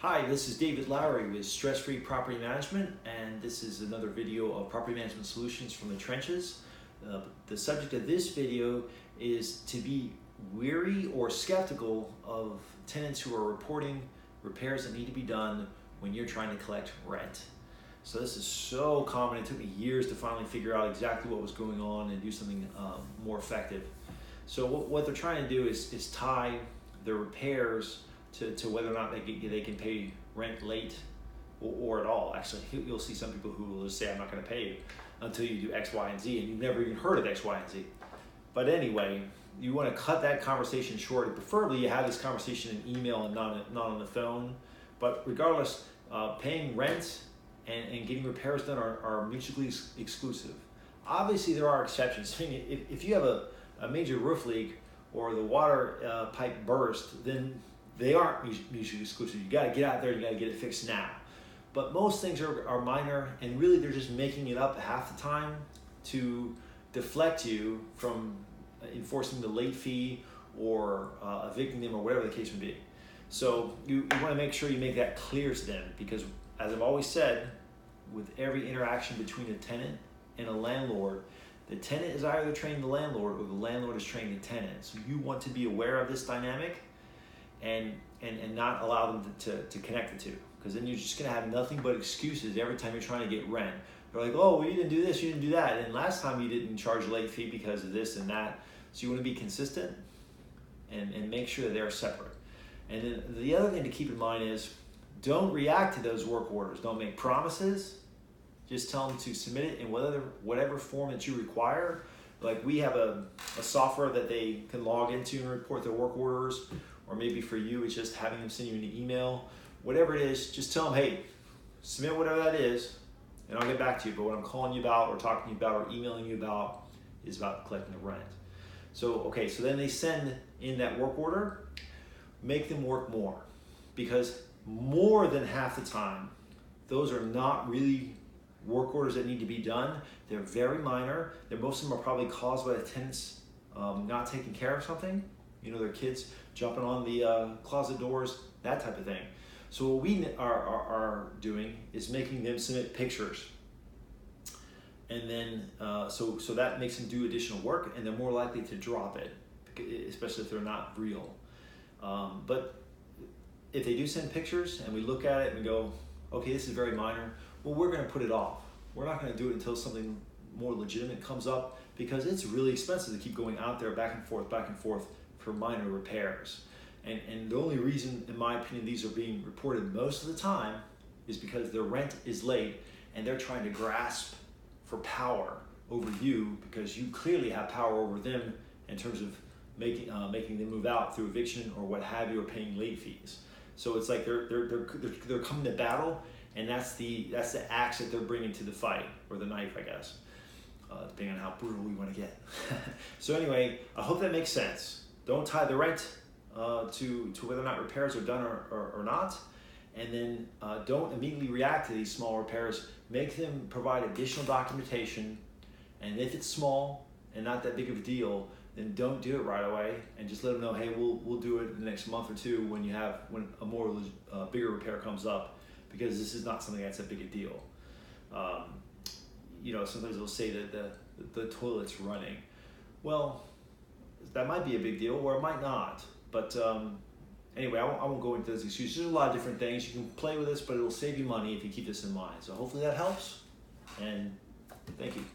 Hi, this is David Lowry with Stress Free Property Management, and this is another video of property management solutions from the trenches. The subject of this video is to be weary or skeptical of tenants who are reporting repairs that need to be done when you're trying to collect rent. So this is so common. It took me years to finally figure out exactly what was going on and do something more effective. So what they're trying to do is tie their repairs to whether or not they can pay rent late or at all. Actually, you'll see some people who will just say, I'm not going to pay you until you do X, Y, and Z, and you've never even heard of X, Y, and Z. But anyway, you want to cut that conversation short, and preferably you have this conversation in email and not on the phone. But regardless, paying rent and getting repairs done are mutually exclusive. Obviously, there are exceptions. I mean, if you have a major roof leak or the water pipe burst, then they aren't mutually exclusive. You got to get out there, you got to get it fixed now. But most things are minor, and really they're just making it up half the time to deflect you from enforcing the late fee or evicting them or whatever the case may be. So you want to make sure you make that clear to them, because as I've always said, with every interaction between a tenant and a landlord, the tenant is either training the landlord or the landlord is training the tenant. So you want to be aware of this dynamic and not allow them to connect the two, because then you're just going to have nothing but excuses every time you're trying to get rent. They're like, oh, well, you didn't do this, you didn't do that, and last time you didn't charge a late fee because of this and that. So you want to be consistent and make sure that they're separate. And then the other thing to keep in mind is, don't react to those work orders. Don't make promises. Just tell them to submit it in whatever form that you require. Like, we have a software that they can log into and report their work orders, or maybe for you it's just having them send you an email. Whatever it is, just tell them, hey, submit whatever that is, and I'll get back to you. But what I'm calling you about or talking to you about or emailing you about is about collecting the rent. So, okay, so then they send in that work order. Make them work more, because more than half the time, those are not really work orders that need to be done. They're very minor. Most of them are probably caused by the tenants not taking care of something. You know, their kids jumping on the closet doors, that type of thing. So what we are doing is making them submit pictures. And then, so that makes them do additional work, and they're more likely to drop it, especially if they're not real. But if they do send pictures and we look at it and go, okay, this is very minor, well, we're going to put it off. We're not going to do it until something more legitimate comes up, because it's really expensive to keep going out there back and forth for minor repairs. And the only reason, in my opinion, these are being reported most of the time is because their rent is late and they're trying to grasp for power over you, because you clearly have power over them in terms of making them move out through eviction or what have you, or paying late fees. So it's like they're coming to battle, and that's the axe that they're bringing to the fight, or the knife, I guess, depending on how brutal we want to get. So anyway, I hope that makes sense. Don't tie the rent to whether or not repairs are done or not, and then don't immediately react to these small repairs. Make them provide additional documentation, and if it's small and not that big of a deal, then don't do it right away, and just let them know, hey, we'll do it in the next month or two when a more bigger repair comes up, because this is not something that's a big a deal. You know, sometimes they'll say that the toilet's running. Well, that might be a big deal, or it might not. But anyway, I won't go into those excuses. There's a lot of different things. You can play with this, but it'll save you money if you keep this in mind. So hopefully that helps, and thank you.